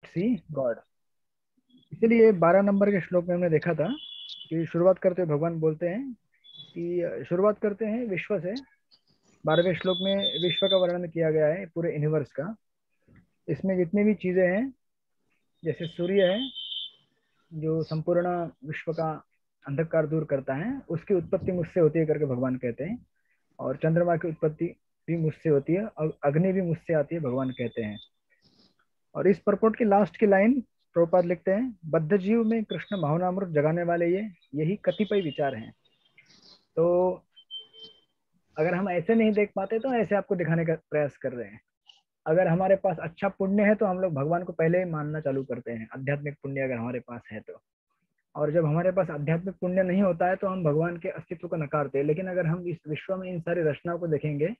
सी God. इसीलिए 12 number के श्लोक में हमने देखा था कि शुरुआत करते हुए भगवान बोलते हैं कि शुरुआत करते हैं विश्व से। 12वें श्लोक में विश्व का वर्णन किया गया है, पूरे यूनिवर्स का। इसमें जितनी भी चीजें हैं, जैसे सूर्य है जो संपूर्ण विश्व का अंधकार दूर करता है, उसकी उत्पत्ति मुझसे होती है करके भगवान कहते हैं। और चंद्रमा की उत्पत्ति भी मुझसे होती है और अग्नि भी मुझसे आती है, भगवान कहते हैं। और इस परपोर्ट की लास्ट की लाइन प्रभुपाद लिखते हैं, बद्ध जीव में कृष्ण भावनामृत जगाने वाले ये यही कतिपय विचार हैं। तो अगर हम ऐसे नहीं देख पाते तो ऐसे आपको दिखाने का प्रयास कर रहे हैं। अगर हमारे पास अच्छा पुण्य है तो हम लोग भगवान को पहले ही मानना चालू करते हैं, आध्यात्मिक पुण्य अगर हमारे पास है तो। और जब हमारे पास आध्यात्मिक पुण्य नहीं होता है तो हम भगवान के अस्तित्व को नकारते हैं। लेकिन अगर हम इस विश्व में इन सारी रचनाओं को देखेंगे,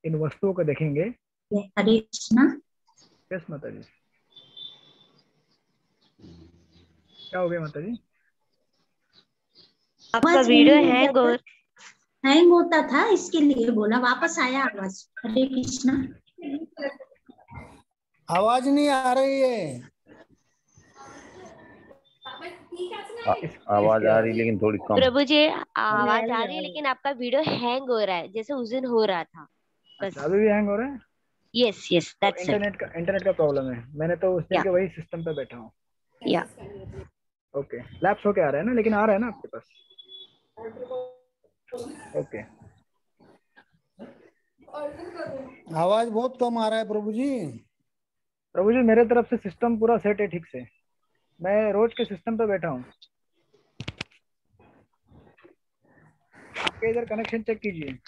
इन वस्तुओं को देखेंगे। हरे कृष्णा। यस माता जी, क्या हो गया माता जी? आपका वीडियो हैंग होता था, इसके लिए बोला, वापस आया आवाज। हरे कृष्णा। आवाज नहीं आ रही है। आवाज आ रही लेकिन थोड़ी कम। प्रभु जी आवाज आ रही है लेकिन आपका वीडियो हैंग हो रहा है, जैसे उस दिन हो रहा था। बस अभी भी हैंग हो रहा है? Yes yes that's it. Internet का प्रॉब्लम है। मैंने तो उस दिन के वही सिस्टम पे बैठा हूँ। या ओके, लैप्स होके आ रहा है ना, लेकिन आ रहा है ना आपके पास? ओके। आवाज बहुत कम आ रहा है प्रभु जी। प्रभु जी मेरे तरफ से सिस्टम पूरा सेट है ठीक से, मैं रोज के सिस्टम पे बैठा हूँ। आपके इधर कनेक्शन चेक कीजिए।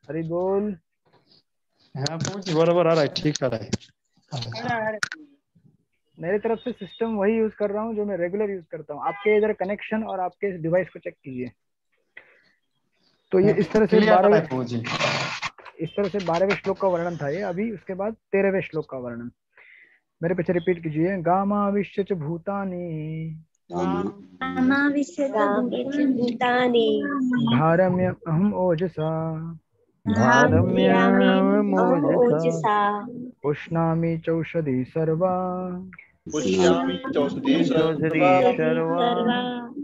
हरी बोल। हाँ प्रभु जी बराबर आ रहा है, ठीक आ रहा है। मेरी तरफ से सिस्टम वही यूज कर रहा हूँ जो मैं रेगुलर यूज करता हूँ। आपके इधर कनेक्शन और आपके डिवाइस को चेक कीजिए। तो ये इस तरह से 12वें श्लोक का वर्णन था ये। अभी उसके बाद 13वें श्लोक का वर्णन मेरे पीछे रिपीट कीजिए। गामाविश्य च भूतानि धारम्य अहम ओजसा उष्णामि चौषधि सर्वा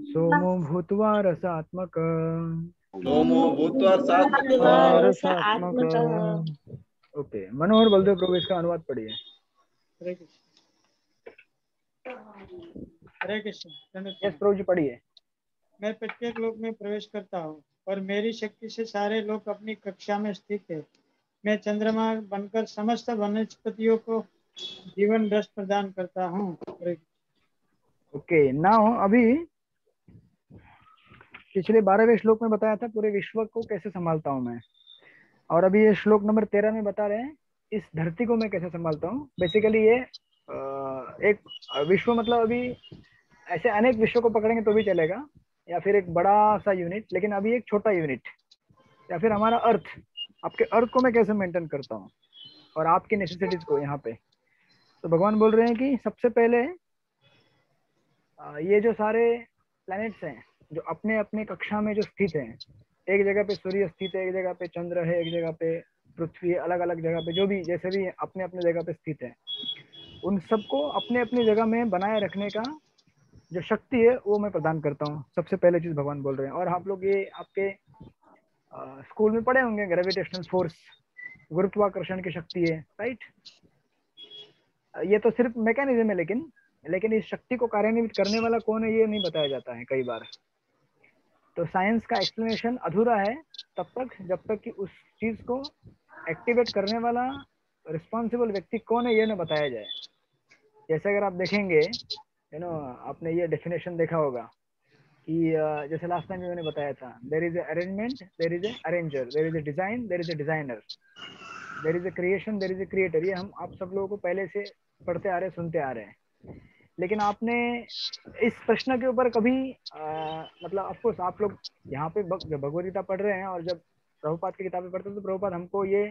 सोमो भूत्वा रसात्मक। ओके, मनोहर बलदेव प्रभु इसका अनुवाद पढ़िए। हरे कृष्ण। यस प्रभु जी पढ़िए। मैं प्रत्येक लोक में प्रवेश करता हूँ और मेरी शक्ति से सारे लोग अपनी कक्षा में स्थित है। मैं चंद्रमा बनकर समस्त वनस्पतियों को जीवन रस प्रदान करता हूँ। ओके, नाउ अभी पिछले 12वें श्लोक में बताया था पूरे विश्व को कैसे संभालता हूँ मैं, और अभी ये श्लोक नंबर 13 में बता रहे हैं इस धरती को मैं कैसे संभालता हूँ। बेसिकली ये एक विश्व मतलब अभी ऐसे अनेक विश्व को पकड़ेंगे तो भी चलेगा, या फिर एक बड़ा सा यूनिट, लेकिन अभी एक छोटा यूनिट, या फिर हमारा अर्थ, आपके अर्थ को मैं कैसे मेंटेन करता हूँ और आपकी नेसेसिटीज को यहाँ पे। तो भगवान बोल रहे हैं कि सबसे पहले ये जो सारे प्लैनेट्स हैं जो अपने अपने कक्षा में जो स्थित हैं, एक जगह पे सूर्य स्थित है, एक जगह पे चंद्र है, एक जगह पे पृथ्वी है, अलग अलग जगह पे जो भी जैसे भी अपने अपने जगह पे स्थित है, उन सबको अपने अपनी जगह में बनाए रखने का जो शक्ति है वो मैं प्रदान करता हूँ। सबसे पहले चीज भगवान बोल रहे हैं। और आप लोग ये आपके स्कूल में पढ़े होंगे, ग्रेविटेशनल फोर्स, गुरुत्वाकर्षण की शक्ति है, राइट? ये तो सिर्फ मैकेनिज्म है, लेकिन इस शक्ति को कार्यान्वित करने वाला कौन है ये नहीं बताया जाता है कई बार। तो साइंस का एक्सप्लेनेशन अधूरा है तब तक जब तक कि उस चीज को एक्टिवेट करने वाला रिस्पॉन्सिबल व्यक्ति कौन है ये न बताया जाए। जैसे अगर आप देखेंगे आपने ये डेफिनेशन देखा होगा कि जैसे लास्ट टाइम मैंने बताया था, there is a arrangement, there is a arranger, there is a design, there is a designer, there is a creation, there is a creator. ये हम आप सब लोगों को पहले से पढ़ते आ रहे, सुनते आ रहे हैं। लेकिन आपने इस प्रश्न के ऊपर कभी मतलब ऑफकोर्स आप लोग यहाँ पे जब भगवद गीता पढ़ रहे हैं और जब प्रभुपाद की किताबें पढ़ते हैं तो प्रभुपाद हमको ये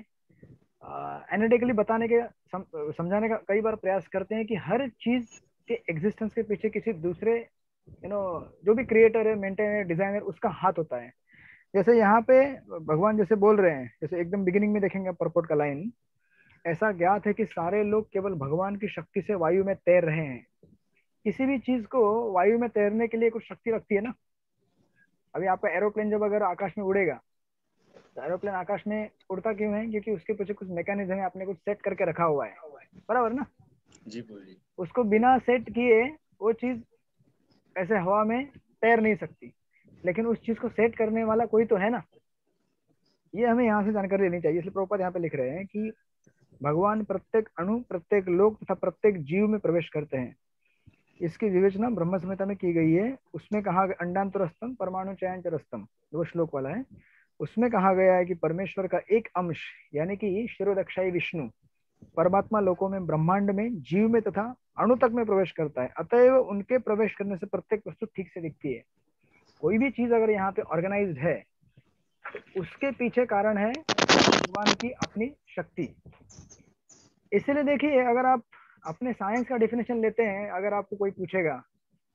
एनालिटिकली बताने के समझाने का कई बार प्रयास करते हैं कि हर चीज के एग्जिस्टेंस के पीछे किसी दूसरे जो भी क्रिएटर है, मेंटेनर है, डिजाइनर, उसका हाथ होता है। जैसे यहाँ पे भगवान जैसे बोल रहे हैं, जैसे एकदम बिगिनिंग में देखेंगे परपोर्ट का लाइन, ऐसा ज्ञात है कि सारे लोग केवल भगवान की शक्ति से वायु में तैर रहे हैं। किसी भी चीज को वायु में तैरने के लिए कुछ शक्ति लगती है ना। अभी आपका एरोप्लेन जब अगर आकाश में उड़ेगा, तो एरोप्लेन आकाश में उड़ता क्यों है? क्योंकि उसके पीछे कुछ मैकेनिज्म है, आपने कुछ सेट करके रखा हुआ है, बराबर ना? जी बोलिए। उसको बिना सेट किए वो चीज ऐसे हवा में तैर नहीं सकती, लेकिन उस चीज को सेट करने वाला कोई तो है ना। ये हमें यहाँ से जानकारी लेनी चाहिए। इसलिए प्रभुपाद यहाँ पे लिख रहे हैं कि भगवान प्रत्येक अणु, प्रत्येक लोक तथा प्रत्येक जीव में प्रवेश करते हैं। इसकी विवेचना ब्रह्म संहिता में की गई है। उसमें कहा अंडांतरस्तम परमाणु चयंचरस्तम, वो श्लोक वाला है, उसमें कहा गया है कि परमेश्वर का एक अंश यानी कि शिरोदक्षाई विष्णु परमात्मा लोकों में, ब्रह्मांड में, जीव में तथा अणु तक में प्रवेश करता है। अतएव उनके प्रवेश करने से प्रत्येक वस्तु ठीक से दिखती है। कोई भी चीज अगर यहाँ पे ऑर्गेनाइज्ड है तो उसके पीछे कारण है भगवान की अपनी शक्ति। इसलिए देखिए, अगर आप अपने साइंस का डेफिनेशन लेते हैं, अगर आपको कोई पूछेगा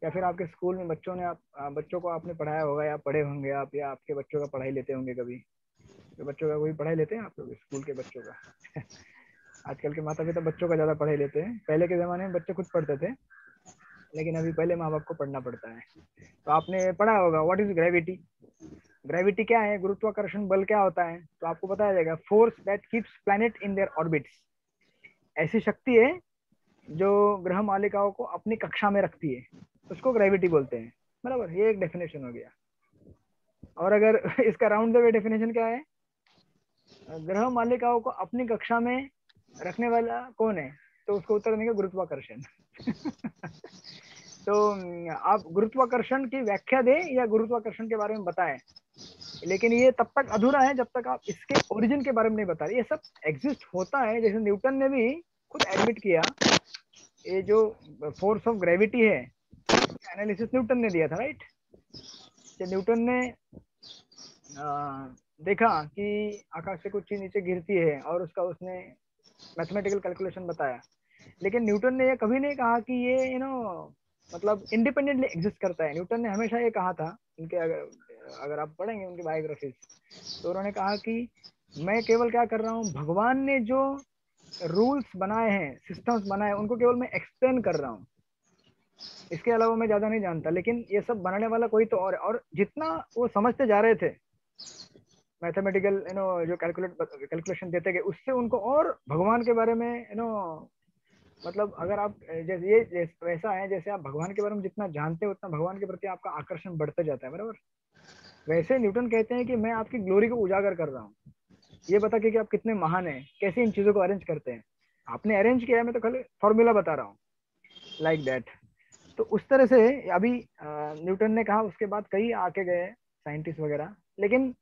या फिर आपके स्कूल में बच्चों को आपने पढ़ाया होगा या पढ़े होंगे आप, या आपके बच्चों का पढ़ाई लेते होंगे कभी, तो बच्चों का कोई पढ़ाई लेते हैं आप लोग स्कूल के बच्चों का? आजकल के माता पिता बच्चों का ज्यादा पढ़ाई लेते हैं। पहले के जमाने में बच्चे खुद पढ़ते थे, लेकिन अभी पहले माँ बाप को पढ़ना पड़ता है। तो आपने पढ़ा होगा व्हाट इज ग्रेविटी। ग्रेविटी क्या है? गुरुत्वाकर्षण बल क्या होता है? तो आपको बताया जाएगा, force that keeps planet in their orbits. ऐसी शक्ति है जो ग्रह मालिकाओं को अपनी कक्षा में रखती है, उसको ग्रेविटी बोलते हैं, बराबर। ये एक डेफिनेशन हो गया। और अगर इसका राउंड द वे डेफिनेशन क्या है? ग्रह मालिकाओं को अपनी कक्षा में रखने वाला कौन है? तो उसको उत्तर देंगे गुरुत्वाकर्षण। तो आप गुरुत्वाकर्षण की व्याख्या दें या गुरुत्वाकर्षण के बारे में बताएं, लेकिन ये तब तक अधूरा है जब तक आप इसके ओरिजिन के बारे में नहीं बता रहे। ये सब एग्जिस्ट होता है, जैसे न्यूटन ने भी खुद एडमिट किया, ये जो फोर्स ऑफ ग्रेविटी है एनालिसिस न्यूटन ने दिया था, राइट? न्यूटन ने देखा कि आकाश से कुछ चीज नीचे गिरती है और उसका उसने मैथमेटिकल कैलकुलेशन बताया, लेकिन न्यूटन ने ये कभी नहीं कहा कि ये मतलब इंडिपेंडेंटली एग्जिस्ट करता है। न्यूटन ने हमेशा ये कहा था, उनके अगर आप पढ़ेंगे उनकी बायोग्राफीज, तो उन्होंने कहा कि मैं केवल क्या कर रहा हूँ, भगवान ने जो रूल्स बनाए हैं, सिस्टम्स बनाए, उनको केवल मैं एक्सप्लेन कर रहा हूँ, इसके अलावा मैं ज्यादा नहीं जानता। लेकिन ये सब बनाने वाला कोई तो और जितना वो समझते जा रहे थे मैथमेटिकल जो कैलकुलेशन देते गए, उससे उनको और भगवान के बारे में मतलब अगर आप जैसे ये वैसा है, जैसे आप भगवान के बारे में जितना जानते हैं उतना भगवान के प्रति आपका आकर्षण बढ़ता जाता है, बराबर। वैसे न्यूटन कहते हैं कि मैं आपकी ग्लोरी को उजागर कर रहा हूँ, ये बता के कि आप कितने महान हैं, कैसे इन चीजों को अरेंज करते हैं। आपने अरेंज किया है, मैं तो खाली फॉर्मूला बता रहा हूँ, लाइक दैट। तो उस तरह से अभी न्यूटन ने कहा, उसके बाद कई आके गए साइंटिस्ट वगैरह, लेकिन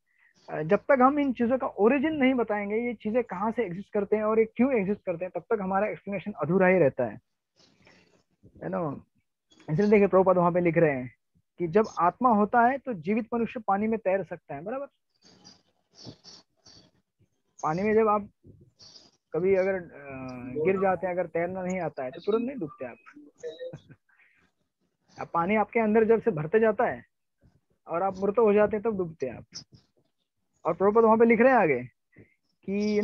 जब तक हम इन चीजों का ओरिजिन नहीं बताएंगे, ये चीजें कहाँ से एग्जिस्ट करते हैं और ये क्यों एग्जिस्ट करते हैं, तब तक हमारा एक्सप्लेनेशन अधूरा ही रहता है ना। इसलिए देखिए प्रभुपाद वहां पे लिख रहे हैं कि जब आत्मा होता है तो जीवित मनुष्य पानी में तैर सकता है, बराबर। पानी में जब आप कभी अगर गिर जाते हैं, अगर तैरना नहीं आता है तो तुरंत नहीं डूबते आप। अब पानी आपके अंदर जब से भरते जाता है और आप मृत हो जाते हैं तब डूबते हैं आप। और प्रभुपाद वहां पे लिख रहे हैं आगे कि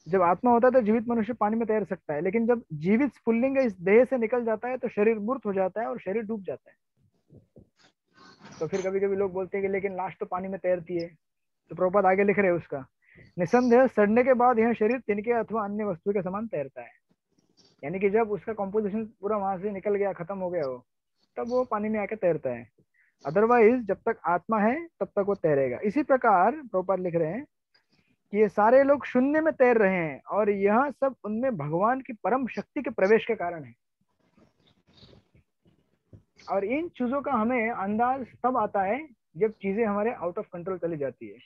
जब आत्मा होता है तो जीवित मनुष्य पानी में तैर सकता है, लेकिन जब जीवित स्फुल्लिंग इस देह से निकल जाता है तो शरीर मूर्त हो जाता है और शरीर डूब जाता है। तो फिर कभी कभी लोग बोलते हैं कि लेकिन लाश तो पानी में तैरती है। तो प्रभुपाद आगे लिख रहे हैं उसका, निसंदेह सड़ने के बाद यह शरीर तिनके अथवा अन्य वस्तु के समान तैरता है। यानी कि जब उसका कॉम्पोजिशन पूरा वहां से निकल गया, खत्म हो गया हो, तब वो पानी में आके तैरता है। अदरवाइज जब तक आत्मा है तब तक वो तैरेगा। इसी प्रकार प्रभुपाद लिख रहे हैं कि ये सारे लोग शून्य में तैर रहे हैं और यह सब उनमें भगवान की परम शक्ति के प्रवेश के कारण है। और इन चीजों का हमें अंदाज तब आता है जब चीजें हमारे आउट ऑफ कंट्रोल चली जाती है।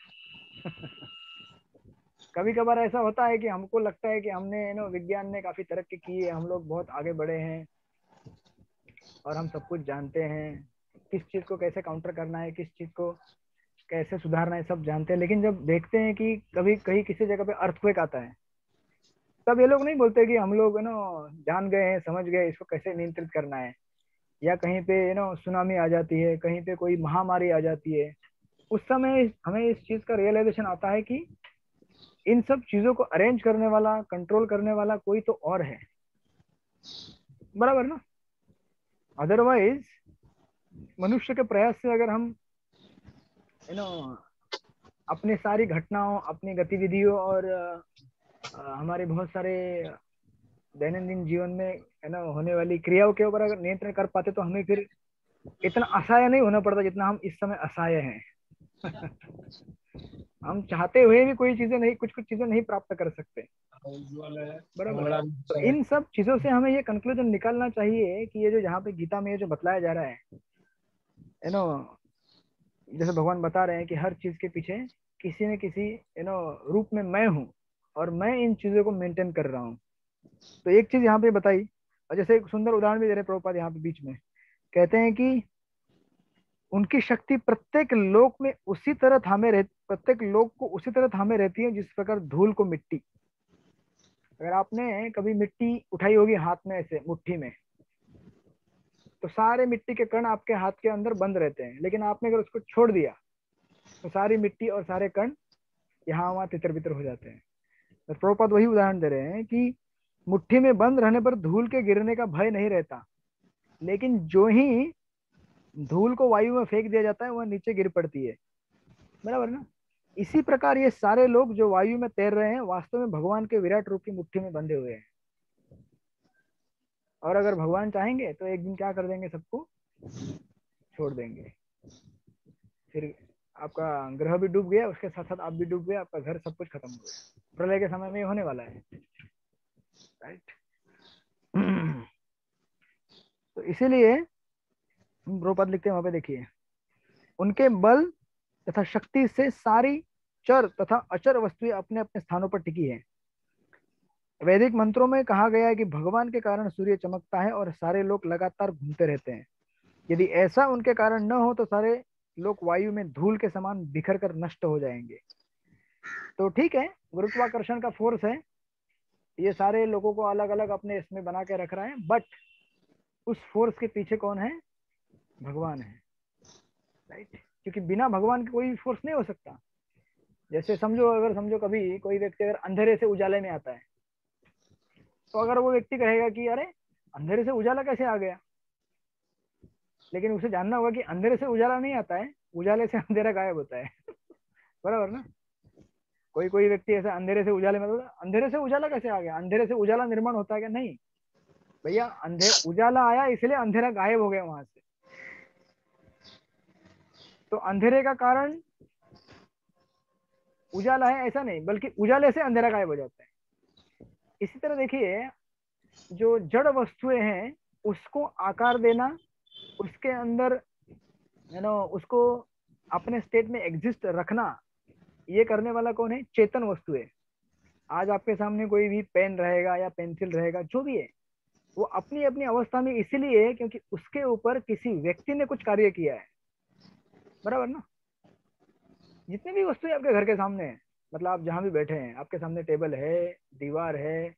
कभी कभार ऐसा होता है कि हमको लगता है कि हमने विज्ञान ने काफी तरक्की की है, हम लोग बहुत आगे बढ़े हैं और हम सब कुछ जानते हैं, किस चीज को कैसे काउंटर करना है, किस चीज को कैसे सुधारना है, सब जानते हैं। लेकिन जब देखते हैं कि कभी कहीं किसी जगह पे अर्थक्वेक आता है, तब ये लोग नहीं बोलते कि हम लोग जान गए हैं, समझ गए इसको कैसे नियंत्रित करना है। या कहीं पे सुनामी आ जाती है, कहीं पे कोई महामारी आ जाती है, उस समय हमें इस चीज का रियलाइजेशन आता है कि इन सब चीजों को अरेंज करने वाला, कंट्रोल करने वाला कोई तो और है, बराबर ना। अदरवाइज मनुष्य के प्रयास से अगर हम अपनी सारी घटनाओं, अपनी गतिविधियों और हमारे बहुत सारे दैनंदिन जीवन में होने वाली क्रियाओं के ऊपर अगर नियंत्रण कर पाते तो हमें फिर इतना असहाय नहीं होना पड़ता जितना हम इस समय असहाय हैं। हम चाहते हुए भी कोई चीजें नहीं, कुछ कुछ चीजें नहीं प्राप्त कर सकते, बराबर। तो इन सब चीजों से हमें ये कंक्लूजन निकालना चाहिए कि ये जो यहाँ पे गीता में ये जो बतलाया जा रहा है जैसे भगवान बता रहे हैं कि हर चीज के पीछे किसी न किसी रूप में मैं हूँ और मैं इन चीजों को मेंटेन कर रहा हूँ। तो एक चीज यहाँ पे बताई, और जैसे एक सुंदर उदाहरण भी दे रहे प्रभुपाद यहाँ पे बीच में, कहते हैं कि उनकी शक्ति प्रत्येक लोक में उसी तरह थामे रहती, प्रत्येक लोक को उसी तरह थामे रहती है जिस प्रकार धूल को मिट्टी। अगर आपने कभी मिट्टी उठाई होगी हाथ में ऐसे मुट्ठी में, तो सारे मिट्टी के कण आपके हाथ के अंदर बंद रहते हैं, लेकिन आपने अगर उसको छोड़ दिया तो सारी मिट्टी और सारे कण यहाँ वहां तितर बितर हो जाते हैं। तो प्रभुपाद वही उदाहरण दे रहे हैं कि मुट्ठी में बंद रहने पर धूल के गिरने का भय नहीं रहता, लेकिन जो ही धूल को वायु में फेंक दिया जाता है वह नीचे गिर पड़ती है, बराबर ना। इसी प्रकार ये सारे लोग जो वायु में तैर रहे हैं वास्तव में भगवान के विराट रूप की मुट्ठी में बंधे हुए हैं, और अगर भगवान चाहेंगे तो एक दिन क्या कर देंगे, सबको छोड़ देंगे। फिर आपका ग्रह भी डूब गया, उसके साथ साथ आप भी डूब गए, आपका घर, सब कुछ खत्म हो गया। प्रलय के समय में होने वाला है, राइट। तो इसीलिए प्रभुपाद लिखते हैं वहां पे, देखिए, उनके बल तथा शक्ति से सारी चर तथा अचर वस्तुएं अपने अपने स्थानों पर टिकी है। वैदिक मंत्रों में कहा गया है कि भगवान के कारण सूर्य चमकता है और सारे लोग लगातार घूमते रहते हैं। यदि ऐसा उनके कारण न हो तो सारे लोग वायु में धूल के समान बिखर कर नष्ट हो जाएंगे। तो ठीक है, गुरुत्वाकर्षण का फोर्स है, ये सारे लोगों को अलग अलग अपने इसमें बना के रख रहा है, बट उस फोर्स के पीछे कौन है? भगवान है, राइट। क्योंकि बिना भगवान के कोई फोर्स नहीं हो सकता। जैसे समझो कभी कोई व्यक्ति अगर अंधेरे से उजाले में आता है, तो अगर वो व्यक्ति कहेगा कि अरे अंधेरे से उजाला कैसे आ गया, लेकिन उसे जानना होगा कि अंधेरे से उजाला नहीं आता है, उजाले से अंधेरा गायब होता है। बराबर ना। कोई व्यक्ति ऐसा अंधेरे से उजाले में, अंधेरे से उजाला कैसे आ गया, अंधेरे से उजाला निर्माण होता है क्या? नहीं भैया, उजाला आया इसलिए अंधेरा गायब हो गया वहां से। तो अंधेरे का कारण उजाला है ऐसा नहीं, बल्कि उजाले से अंधेरा गायब हो जाता है। इसी तरह देखिए, जो जड़ वस्तुएं हैं उसको आकार देना, उसके अंदर उसको अपने स्टेट में एग्जिस्ट रखना, ये करने वाला कौन है? चेतन वस्तुएं। आज आपके सामने कोई भी पेन रहेगा या पेंसिल रहेगा, जो भी है, वो अपनी अपनी अवस्था में इसीलिए है क्योंकि उसके ऊपर किसी व्यक्ति ने कुछ कार्य किया है, बराबर ना। जितनी भी वस्तुएं आपके घर के सामने है, मतलब आप जहां भी बैठे हैं, आपके सामने टेबल है, दीवार है,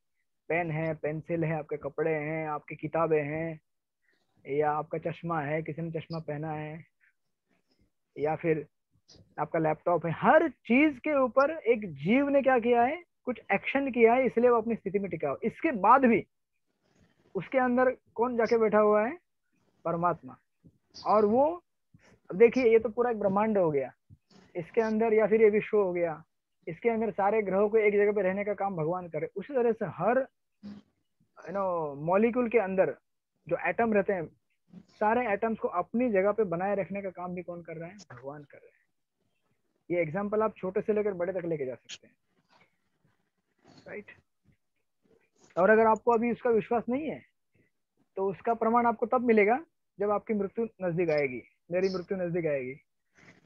पेन है, पेंसिल है, आपके कपड़े हैं, आपकी किताबें हैं, या आपका चश्मा है, किसी ने चश्मा पहना है, या फिर आपका लैपटॉप है, हर चीज के ऊपर एक जीव ने क्या किया है? कुछ एक्शन किया है, इसलिए वो अपनी स्थिति में टिका हो। इसके बाद भी उसके अंदर कौन जाके बैठा हुआ है? परमात्मा। और वो देखिए, ये तो पूरा एक ब्रह्मांड हो गया इसके अंदर, या फिर ये विश्व हो गया, इसके अंदर सारे ग्रहों को एक जगह पे रहने का काम भगवान करे। उसी तरह से हर मॉलिक्यूल के अंदर जो एटम रहते हैं, सारे एटम्स को अपनी जगह पे बनाए रखने का काम भी कौन कर रहा है? भगवान कर रहे हैं। ये एग्जाम्पल आप छोटे से लेकर बड़े तक लेके जा सकते हैं, राइट। और अगर आपको अभी उसका विश्वास नहीं है तो उसका प्रमाण आपको तब मिलेगा जब आपकी मृत्यु नजदीक आएगी, मेरी मृत्यु नजदीक आएगी।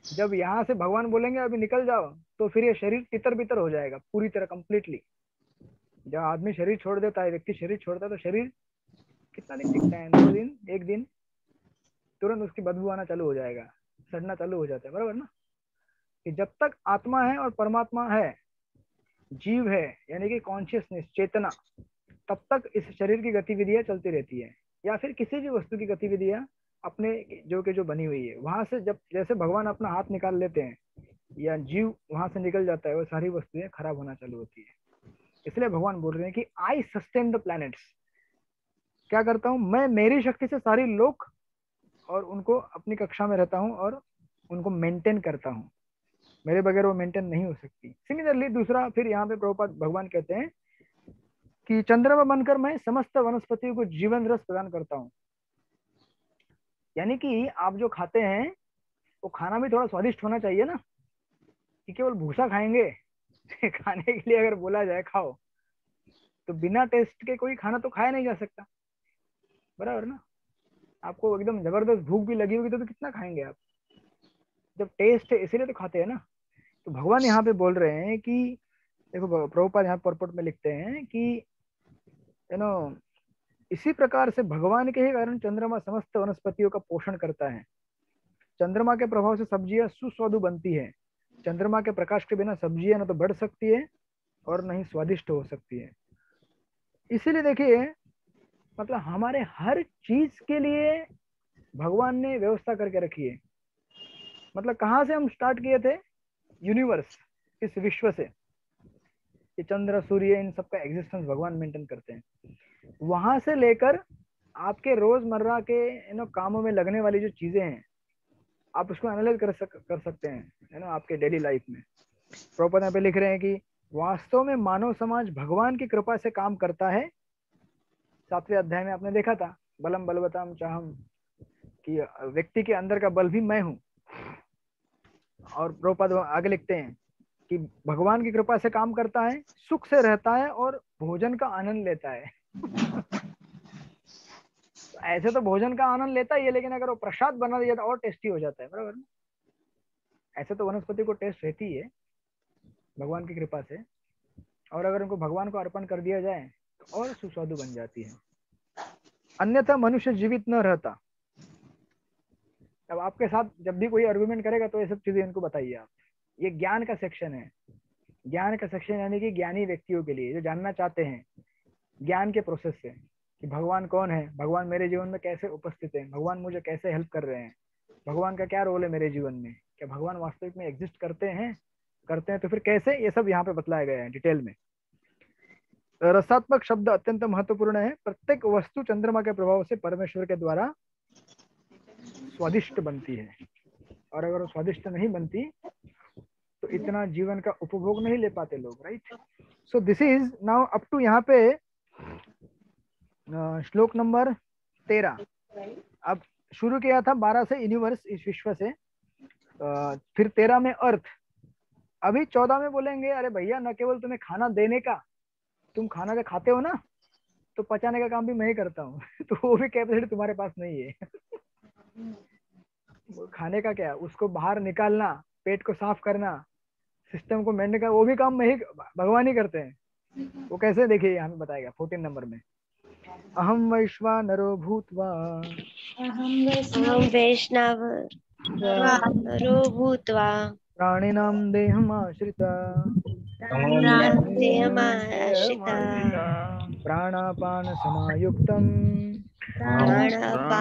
जब यहाँ से भगवान बोलेंगे अभी निकल जाओ, तो फिर ये शरीर तितर बितर हो जाएगा पूरी तरह, कंप्लीटली। जब आदमी शरीर छोड़ देता है, व्यक्ति शरीर छोड़ता है, तो शरीर कितना दिन टिकता है? 9 दिन, 1 दिन, तुरंत उसकी बदबू आना चालू हो जाएगा, सड़ना चालू हो जाता है, बराबर ना। कि जब तक आत्मा है और परमात्मा है, जीव है, यानी कि कॉन्शियसनेस, चेतना, तब तक इस शरीर की गतिविधियां चलती रहती है, या फिर किसी भी वस्तु की गतिविधियां अपने जो बनी हुई है, वहां से जब जैसे भगवान अपना हाथ निकाल लेते हैं या जीव वहां से निकल जाता है, वो सारी वस्तुएं खराब होना चालू होती है। इसलिए भगवान बोल रहे हैं कि आई सस्टेन द प्लैनेट्स। क्या करता हूँ मैं, मेरी शक्ति से सारी लोक और उनको अपनी कक्षा में रहता हूँ और उनको मेंटेन करता हूँ, मेरे बगैर वो मेंटेन नहीं हो सकती। सिमिलरली दूसरा फिर यहाँ पे प्रभुपाद भगवान कहते हैं कि चंद्रमा बनकर मैं समस्त वनस्पतियों को जीवन रस प्रदान करता हूँ। यानी कि आप जो खाते हैं वो खाना भी थोड़ा स्वादिष्ट होना चाहिए ना, कि केवल भूसा खाएंगे खाने के लिए अगर बोला जाए खाओ, तो बिना टेस्ट के कोई खाना तो खाया नहीं जा सकता, बराबर ना। आपको एकदम जबरदस्त भूख भी लगी होगी तो भी कितना खाएंगे आप, जब टेस्ट है इसीलिए तो खाते हैं ना। तो भगवान यहाँ पे बोल रहे हैं कि देखो, प्रभुपाद यहाँ परपट में लिखते हैं कि यू नो इसी प्रकार से भगवान के ही कारण चंद्रमा समस्त वनस्पतियों का पोषण करता है। चंद्रमा के प्रभाव से सब्जियां सुस्वादु बनती है। चंद्रमा के प्रकाश के बिना सब्जियां न तो बढ़ सकती है और न ही स्वादिष्ट हो सकती है। इसीलिए देखिए, मतलब हमारे हर चीज के लिए भगवान ने व्यवस्था करके रखी है। मतलब कहाँ से हम स्टार्ट किए थे, यूनिवर्स, इस विश्व से, ये चंद्र सूर्य इन सबका एग्जिस्टेंस भगवान मेंटेन करते हैं। वहां से लेकर आपके रोजमर्रा के कामों में लगने वाली जो चीजें हैं, आप उसको एनालाइज कर सकते हैं आपके डेली लाइफ में। प्रभुपाद यहाँ पे लिख रहे हैं कि वास्तव में मानव समाज भगवान की कृपा से काम करता है। 7वें अध्याय में आपने देखा था, बलम बलवताम चाहम, कि व्यक्ति के अंदर का बल भी मैं हूँ। और प्रभुपाद आगे लिखते हैं कि भगवान की कृपा से काम करता है, सुख से रहता है और भोजन का आनंद लेता है। ऐसे तो भोजन का आनंद लेता ही है, लेकिन अगर वो प्रसाद बना दिया तो और टेस्टी हो जाता है, बराबर ना। ऐसे तो वनस्पति को टेस्ट रहती है भगवान की कृपा से, और अगर उनको भगवान को अर्पण कर दिया जाए तो और सुस्वादु बन जाती है। अन्यथा मनुष्य जीवित न रहता। अब आपके साथ जब भी कोई आर्गुमेंट करेगा तो ये सब चीजें इनको बताइए आप। ये ज्ञान का सेक्शन है, ज्ञान का सेक्शन यानी कि ज्ञानी व्यक्तियों के लिए जो जानना चाहते हैं ज्ञान के प्रोसेस से कि भगवान कौन है, भगवान मेरे जीवन में कैसे उपस्थित है, भगवान मुझे कैसे हेल्प कर रहे हैं, भगवान का क्या रोल है मेरे जीवन में, क्या भगवान वास्तविक में एग्जिस्ट करते हैं तो फिर कैसे, ये सब यहाँ पे बतलाया गया है डिटेल में। रसात्मक शब्द अत्यंत महत्वपूर्ण है। प्रत्येक वस्तु चंद्रमा के प्रभाव से परमेश्वर के द्वारा स्वादिष्ट बनती है, और अगर वो स्वादिष्ट नहीं बनती तो इतना जीवन का उपभोग नहीं ले पाते लोग, right. So this is now up to यहाँ पे श्लोक नंबर 13। अब शुरू किया था 12 से यूनिवर्स, इस विश्व से, फिर 13 में अर्थ। अभी 14 में बोलेंगे अरे भैया न केवल तुम्हें खाना देने का, तुम खाना जो खाते हो ना तो पचाने का काम भी मैं ही करता हूँ तो वो भी कैपेसिटी तुम्हारे पास नहीं है खाने का क्या, उसको बाहर निकालना, पेट को साफ करना, सिस्टम को मेंटेन करना, वो भी काम मैं ही, भगवान ही करते हैं। वो कैसे, देखिए यहाँ पे बताएगा 14 नंबर में। अहम वैश्वानरो भूत्वा अहं वैष्णवरो भूत्वा प्राणिनां देहमाश्रिता देहमाश्रिता प्राणापान समायुक्तम् प्राणापानसमायुक्तं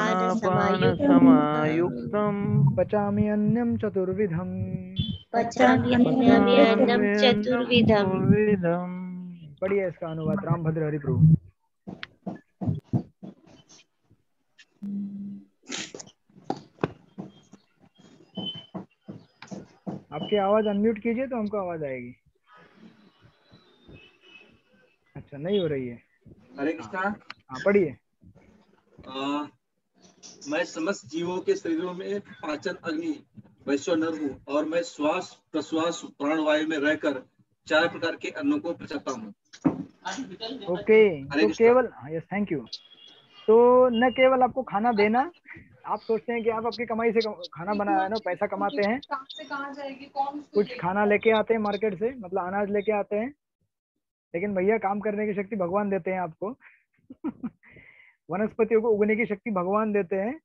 पचामि अन्यं चतुर्विधम् पचामि अन्नं चतुर्विधम्। बढ़िया इसका अनुवाद रामभद्र हरिप्रभु। आपकी आवाज अनम्यूट कीजिए तो हमको आवाज आएगी। अच्छा नहीं हो रही है। हरे कृष्णा। हाँ पढ़िए। मैं समस्त जीवों के शरीरों में पाचन अग्नि वैश्वानर हूँ और मैं श्वास प्रश्वास प्राणवायु में रहकर 4 प्रकार के अन्नों को पचाता हूँ। ओके, तो केवल, यस थैंक यू। तो न केवल आपको खाना देना, आप सोचते हैं कि आप आपकी कमाई से खाना बना है ना, पैसा कमाते हैं, कुछ खाना लेके आते हैं मार्केट से, मतलब अनाज लेके आते हैं, लेकिन भैया काम करने की शक्ति भगवान देते हैं आपको वनस्पतियों को उगने की शक्ति भगवान देते हैं।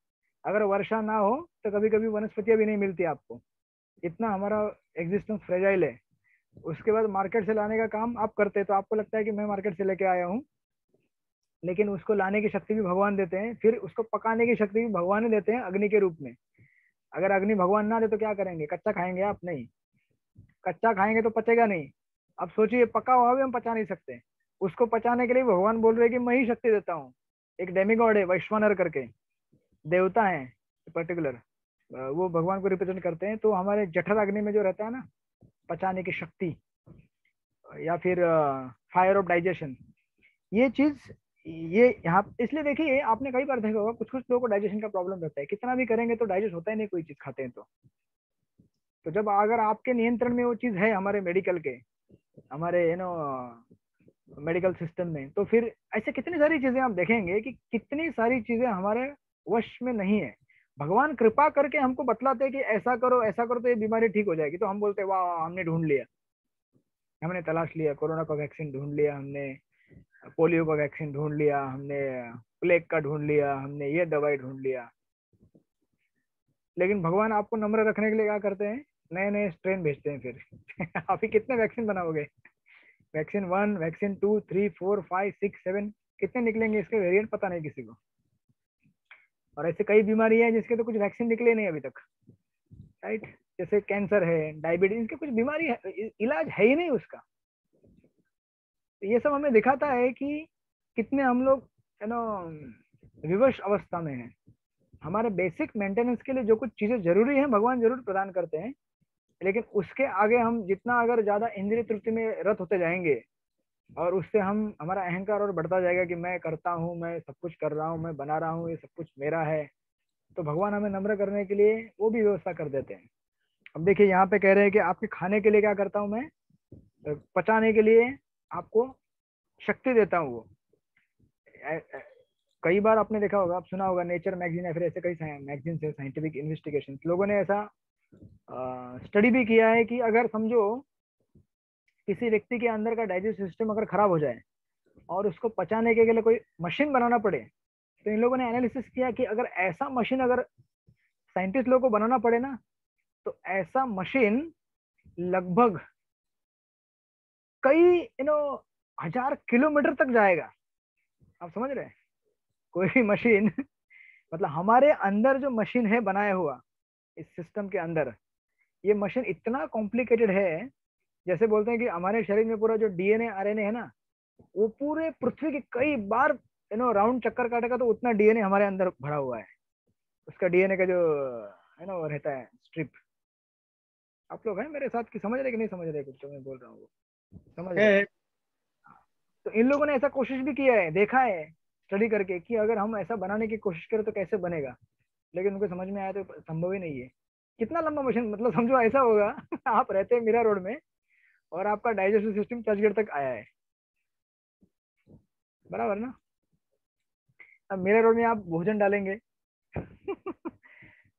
अगर वर्षा ना हो तो कभी कभी वनस्पतियां भी नहीं मिलती आपको, इतना हमारा एग्जिस्टेंस फ्रेजाइल है। उसके बाद मार्केट से लाने का काम आप करते हैं, तो आपको लगता है कि मैं मार्केट से लेके आया हूँ, लेकिन उसको लाने की शक्ति भी भगवान देते हैं, फिर उसको पकाने की शक्ति भी भगवान ही देते हैं अग्नि के रूप में। अगर अग्नि भगवान ना दे तो क्या करेंगे? कच्चा खाएंगे आप? नहीं, कच्चा खाएंगे तो पचेगा नहीं। अब सोचिए, पका हुआ भी हम पचा नहीं सकते, उसको पचाने के लिए भगवान बोल रहे हैं कि मैं ही शक्ति देता हूँ। एक डेमिगॉड है वैश्वानर करके, देवता है पर्टिकुलर, वो भगवान को रिप्रेजेंट करते हैं। तो हमारे जठर अग्नि में जो रहता है ना पचाने की शक्ति, या फिर फायर ऑफ डाइजेशन, ये चीज ये यहाँ इसलिए देखिए, आपने कई बार देखा होगा कुछ कुछ लोगों को डाइजेशन का प्रॉब्लम रहता है, कितना भी करेंगे तो डाइजेस्ट होता ही नहीं कोई चीज खाते हैं तो जब अगर आपके नियंत्रण में वो चीज है हमारे मेडिकल के, हमारे मेडिकल सिस्टम में, तो फिर ऐसे कितनी सारी चीजें आप देखेंगे कि कितनी सारी चीजें हमारे वश में नहीं है। भगवान कृपा करके हमको बतलाते हैं कि ऐसा करो तो ये बीमारी ठीक हो जाएगी, तो हम बोलते हैं वाह हमने ढूंढ लिया, हमने तलाश लिया, कोरोना का वैक्सीन ढूंढ लिया हमने, पोलियो का वैक्सीन ढूंढ लिया हमने, प्लेग का ढूंढ लिया हमने, ये दवाई ढूंढ लिया। लेकिन भगवान आपको नम्र रखने के लिए क्या करते हैं? नए नए स्ट्रेन भेजते हैं फिर आप ही कितने वैक्सीन बनाओगे? वैक्सीन 1, वैक्सीन 2, 3, 4, 5, 6, 7 कितने निकलेंगे इसके वेरिएंट पता नहीं किसी को। और ऐसे कई बीमारी है जिसके तो कुछ वैक्सीन निकले नहीं अभी तक, राइट? जैसे कैंसर है, डायबिटीज, इनके कुछ बीमारी है, इलाज है ही नहीं उसका। तो ये सब हमें दिखाता है कि कितने हम लोग विवश अवस्था में हैं। हमारे बेसिक मेंटेनेंस के लिए जो कुछ चीजें जरूरी हैं भगवान जरूर प्रदान करते हैं, लेकिन उसके आगे हम जितना अगर ज्यादा इंद्रिय तृप्ति में रत होते जाएंगे और उससे हम हमारा अहंकार और बढ़ता जाएगा कि मैं करता हूँ, मैं सब कुछ कर रहा हूँ, मैं बना रहा हूँ, ये सब कुछ मेरा है, तो भगवान हमें नम्र करने के लिए वो भी व्यवस्था कर देते हैं। अब देखिए यहाँ पे कह रहे हैं कि आपके खाने के लिए क्या करता हूँ मैं? पचाने के लिए आपको शक्ति देता हूँ। वो कई बार आपने देखा होगा, आप सुना होगा, नेचर मैगजीन या फिर ऐसे कई मैगजीन है, साइंटिफिक इन्वेस्टिगेशन, लोगों ने ऐसा स्टडी भी किया है कि अगर समझो किसी व्यक्ति के अंदर का डाइजेस्टिव सिस्टम अगर खराब हो जाए और उसको पचाने के लिए कोई मशीन बनाना पड़े, तो इन लोगों ने एनालिसिस किया कि अगर ऐसा मशीन अगर साइंटिस्ट लोगों को बनाना पड़े ना, तो ऐसा मशीन लगभग कई 1000 किलोमीटर तक जाएगा। आप समझ रहे हैं? कोई भी मशीन मतलब हमारे अंदर जो मशीन है बनाया हुआ इस सिस्टम के अंदर, ये मशीन इतना कॉम्प्लिकेटेड है, जैसे बोलते हैं कि हमारे शरीर में पूरा जो डीएनए आरएनए है ना, वो पूरे पृथ्वी के कई बार राउंड चक्कर काटेगा तो उतना डीएनए हमारे अंदर भरा हुआ है। उसका डीएनए का जो रहता है स्ट्रिप, आप लोग हैं मेरे साथ कि समझ रहे कि नहीं समझ रहे? कुछ तो मैं बोल रहा हूँ समझ रहे? तो इन लोगों ने ऐसा कोशिश भी किया है, देखा है स्टडी करके कि अगर हम ऐसा बनाने की कोशिश करें तो कैसे बनेगा, लेकिन उनको समझ में आया तो संभव ही नहीं है। कितना लंबा मशीन, मतलब समझो ऐसा होगा आप रहते हैं मीरा रोड में और आपका डाइजेस्टिव सिस्टम चर्चगेट तक आया है, बराबर ना? अब मीरा रोड में आप भोजन डालेंगे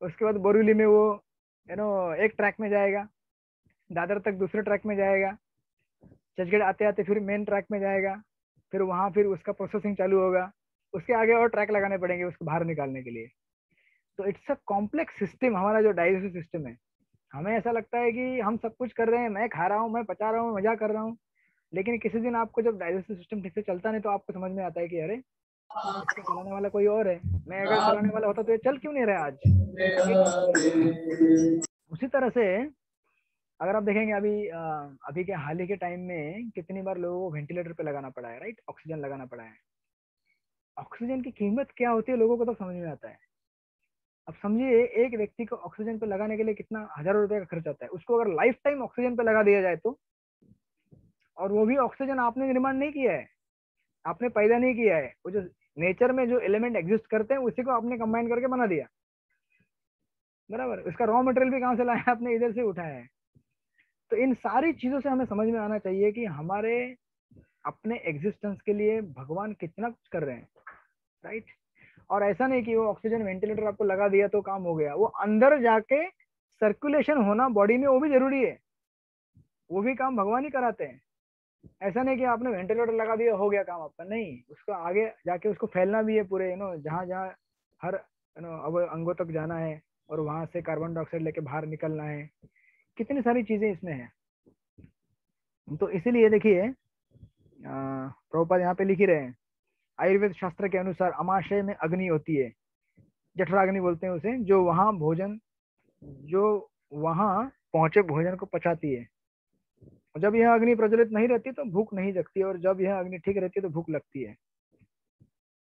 उसके बाद बोरीवली में वो एक ट्रैक में जाएगा, दादर तक दूसरे ट्रैक में जाएगा, चर्चगेट आते आते फिर मेन ट्रैक में जाएगा, फिर वहां फिर उसका प्रोसेसिंग चालू होगा, उसके आगे और ट्रैक लगाने पड़ेंगे उसको बाहर निकालने के लिए। तो इट्स अ कॉम्प्लेक्स सिस्टम हमारा जो डाइजेस्टिव सिस्टम है। हमें ऐसा लगता है कि हम सब कुछ कर रहे हैं, मैं खा रहा हूँ, मैं पचा रहा हूँ, मजा कर रहा हूँ, लेकिन किसी दिन आपको जब डाइजेस्टिव सिस्टम ठीक से चलता नहीं तो आपको समझ में आता है कि अरे इसको चलाने वाला कोई और है, मैं अगर चलाने वाला होता तो ये चल क्यों नहीं रहा आज। उसी तरह से अगर आप देखेंगे अभी के हाल ही के टाइम में कितनी बार लोगों को वेंटिलेटर पे लगाना पड़ा है, राइट? ऑक्सीजन लगाना पड़ा है। ऑक्सीजन की कीमत क्या होती है लोगों को तो समझ में आता है। अब समझिए एक व्यक्ति को ऑक्सीजन पे लगाने के लिए कितना हजारों रुपए का खर्च आता है, उसको अगर लाइफ टाइम ऑक्सीजन पे लगा दिया जाए तो, और वो भी ऑक्सीजन आपने निर्माण नहीं किया है, आपने पैदा नहीं किया है, वो जो नेचर में जो एलिमेंट एग्जिस्ट करते हैं उसी को आपने कंबाइन करके बना दिया, बराबर? उसका रॉ मटेरियल भी कहाँ से लाया? आपने इधर से उठाया है। तो इन सारी चीजों से हमें समझ में आना चाहिए कि हमारे अपने एग्जिस्टेंस के लिए भगवान कितना कुछ कर रहे हैं, राइट? और ऐसा नहीं कि वो ऑक्सीजन वेंटिलेटर आपको लगा दिया तो काम हो गया, वो अंदर जाके सर्कुलेशन होना बॉडी में वो भी जरूरी है, वो भी काम भगवान ही कराते हैं। ऐसा नहीं कि आपने वेंटिलेटर लगा दिया हो गया काम आपका, नहीं, उसको आगे जाके उसको फैलना भी है पूरे जहाँ जहाँ हर अब अंगों तक जाना है और वहां से कार्बन डाइऑक्साइड लेके बाहर निकलना है, कितनी सारी चीजें इसमें है। तो इसीलिए देखिए प्रभुपाद यहाँ पे लिख ही रहे हैं आयुर्वेद शास्त्र के अनुसार अमाशय में अग्नि होती है, जठराग्नि बोलते हैं उसे, जो वहां पहुंचे भोजन को पचाती है। जब यह अग्नि प्रज्वलित नहीं रहती तो भूख नहीं जगती, और जब यह अग्नि ठीक रहती है तो भूख लगती है।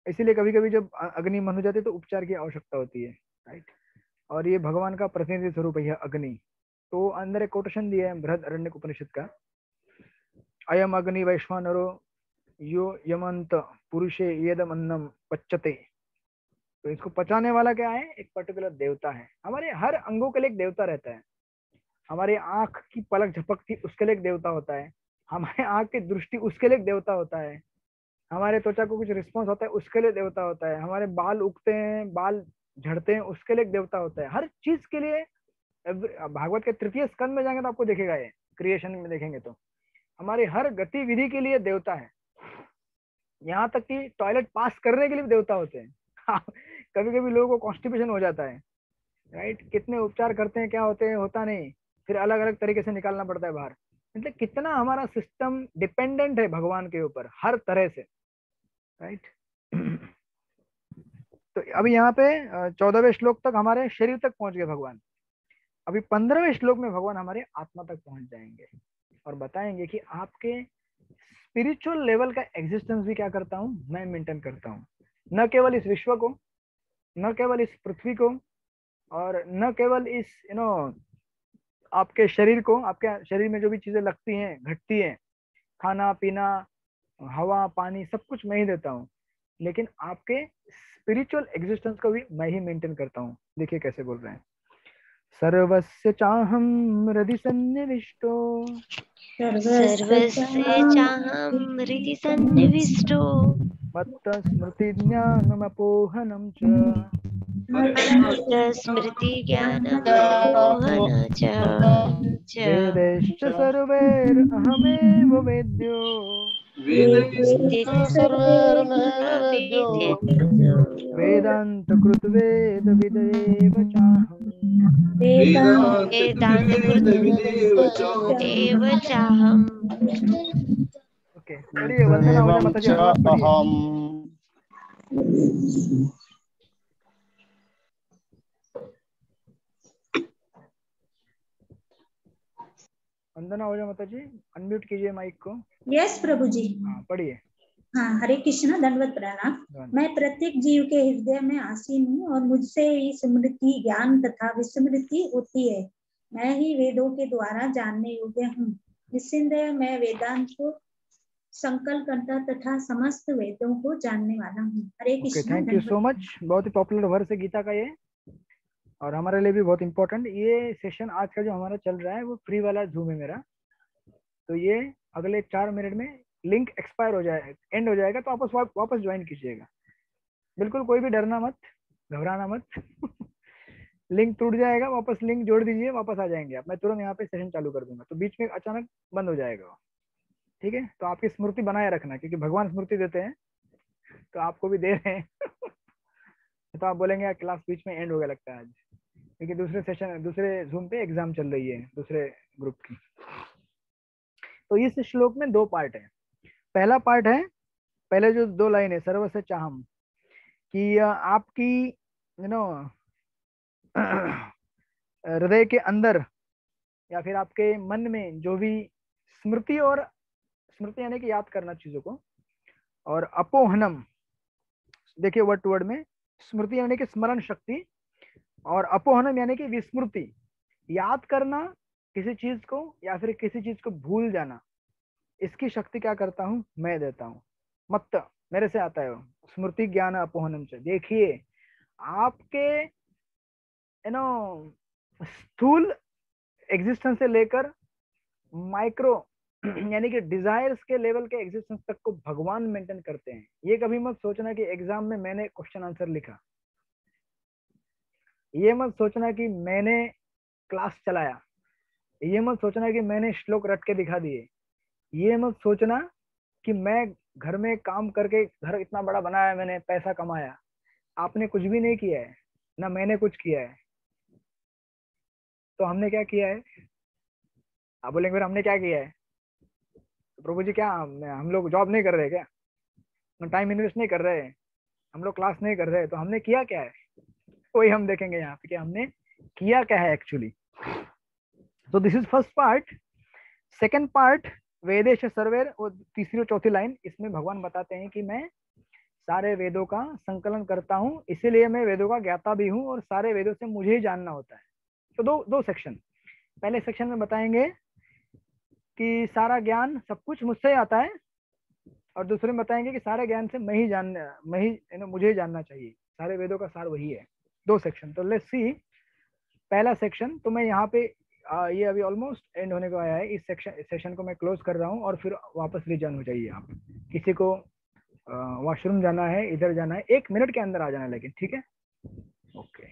इसीलिए कभी कभी जब अग्नि मन हो जाती है तो उपचार की आवश्यकता होती है, राइट। और ये भगवान का प्रतिनिधि स्वरूप है यह अग्नि। तो अंदर एक कोटेशन दिया है बृहदारण्यक उपनिषद का, अयम अग्नि वैश्वानरो यो यमंत पुरुषे येदम अन्नम पच्यते। तो इसको पचाने वाला क्या है? एक पर्टिकुलर देवता है। हमारे हर अंगों के लिए एक देवता रहता है। हमारी आंख की पलक झपकती उसके लिए एक देवता होता है, हमारे आंख की दृष्टि उसके लिए एक देवता होता है, हमारे त्वचा को कुछ रिस्पॉन्स होता है उसके लिए देवता होता है, हमारे बाल उगते हैं, बाल झड़ते हैं, उसके लिए एक देवता होता है। हर चीज के लिए भागवत के तृतीय स्कंद में जाएंगे तो आपको देखेगा, ये क्रिएशन में देखेंगे तो हमारी हर गतिविधि के लिए देवता है। यहाँ तक कि टॉयलेट पास करने के लिए भी देवता होते हैं। कभी कभी लोगों को कॉन्स्टिपेशन हो जाता है, राइट, कितने उपचार करते हैं, क्या होते हैं, होता नहीं, फिर अलग अलग तरीके से निकालना पड़ता है बाहर। मतलब कितना हमारा सिस्टम डिपेंडेंट है भगवान के ऊपर हर तरह से, राइट। तो अभी यहाँ पे 14वें श्लोक तक हमारे शरीर तक पहुंच गए भगवान। अभी 15वें श्लोक में भगवान हमारे आत्मा तक पहुंच जाएंगे और बताएंगे कि आपके स्पिरिचुअल लेवल का एग्जिस्टेंस भी क्या करता हूँ मैं, मेंटेन करता हूँ। न केवल इस विश्व को, न केवल इस पृथ्वी को, और न केवल इस आपके शरीर को, आपके शरीर में जो भी चीजें लगती हैं, घटती हैं, खाना पीना, हवा पानी, सब कुछ मैं ही देता हूँ, लेकिन आपके स्पिरिचुअल एग्जिस्टेंस को भी मैं ही मेंटेन करता हूँ। देखिए कैसे बोल रहे हैं, सर्वस्य चाहम हृदि सन्निविष्टो, सर्वस्य चाहं हृदि सन्निविष्टो, मत्त स्मृति ज्ञानमपोहनं च, मत्त स्मृति ज्ञानमपोहनं च, वेदैश्च सर्वैरहमेव वेद्यो, वेदांत कृत वेद विदेव चाहम, एव चाहम्। ओके, पढ़िए वंदना हो जाए माता जी, अनुवाद पढ़िए। वंदना हो जाए माता जी, अनम्यूट कीजिए माइक को। यस प्रभु जी। हाँ पढ़िए। हाँ, हरे कृष्ण, दंडवत प्रणाम। मैं प्रत्येक जीव के हृदय में आसीन हूँ और मुझसे ही स्मृति ज्ञान तथा विस्मृति होती है। मैं ही वेदों के द्वारा जानने योग्य हूँ। निस्संदेह मैं वेदांत को संकल्प करता तथा समस्त वेदों को जानने वाला हूँ। Hare Krishna. Thank you so much. बहुत ही पॉपुलर वर्स है गीता का ये, और हमारे लिए भी बहुत इंपॉर्टेंट। ये सेशन आज का जो हमारा चल रहा है वो फ्री वाला जूम है मेरा, तो ये अगले 4 मिनट में लिंक एक्सपायर हो जाए, एंड हो जाएगा, तो वापस ज्वाइन कीजिएगा। बिल्कुल कोई भी डरना मत, घबराना मत। लिंक टूट जाएगा, वापस लिंक जोड़ दीजिए, वापस आ जाएंगे आप। मैं तुरंत यहाँ पे सेशन चालू कर दूंगा, तो बीच में अचानक बंद हो जाएगा, ठीक है। तो आपकी स्मृति बनाए रखना, क्योंकि भगवान स्मृति देते हैं, तो आपको भी दे रहे हैं। तो आप बोलेंगे यार क्लास बीच में एंड हो गया लगता है आज, क्योंकि दूसरे जूम पे एग्जाम चल रही है दूसरे ग्रुप की। तो इस श्लोक में 2 पार्ट है। पहला पार्ट है, पहले जो 2 लाइन है, सर्वस्य चाहम, कि आपकी हृदय के अंदर या फिर आपके मन में जो भी स्मृति, और स्मृति यानी कि याद करना चीजों को, और अपोहनम, देखिए वर्ड टू वर्ड में, स्मृति यानी कि स्मरण शक्ति, और अपोहनम यानी कि विस्मृति, याद करना किसी चीज को या फिर किसी चीज को भूल जाना, इसकी शक्ति क्या करता हूं मैं देता हूं। मत्त मेरे से आता है वो, स्मृति ज्ञान अपोहनम से। देखिए आपके स्थूल एग्जिस्टेंस से लेकर माइक्रो यानी कि डिजायर्स के लेवल के एग्जिस्टेंस तक को भगवान मेंटेन करते हैं। ये कभी मत सोचना कि एग्जाम में मैंने क्वेश्चन आंसर लिखा, ये मत सोचना कि मैंने क्लास चलाया, ये मत सोचना कि मैंने श्लोक रट के दिखा दिए, ये मत सोचना कि मैं घर में काम करके घर इतना बड़ा बनाया, मैंने पैसा कमाया। आपने कुछ भी नहीं किया है, ना मैंने कुछ किया है। तो हमने क्या किया है? आप बोलेंगे फिर हमने क्या किया है? तो प्रभु जी क्या हम लोग जॉब नहीं कर रहे क्या? टाइम इन्वेस्ट नहीं कर रहे, हम लोग क्लास नहीं कर रहे, तो हमने किया क्या है वही हम देखेंगे यहाँ पे कि हमने किया क्या है एक्चुअली। तो this is first part. Second part वेदेश सर्वेर, वो तीसरी और चौथी लाइन, इसमें भगवान बताते हैं कि मैं सारे वेदों का संकलन करता हूँ, इसीलिए मैं वेदों का ज्ञाता भी हूँ और सारे वेदों से मुझे ही जानना होता है। तो दो सेक्शन, पहले सेक्शन में बताएंगे कि सारा ज्ञान सब कुछ मुझसे आता है, और दूसरे में बताएंगे कि सारे ज्ञान से मुझे ही जानना चाहिए, सारे वेदों का सार वही है। दो सेक्शन। तो लेट्स सी पहला सेक्शन। तो मैं यहाँ पे ये अभी ऑलमोस्ट एंड होने को आया है, इस सेशन को मैं क्लोज कर रहा हूँ और फिर वापस रिजॉइन हो जाइए आप। किसी को वॉशरूम जाना है, इधर जाना है, 1 मिनट के अंदर आ जाना, लेकिन ठीक है, ओके।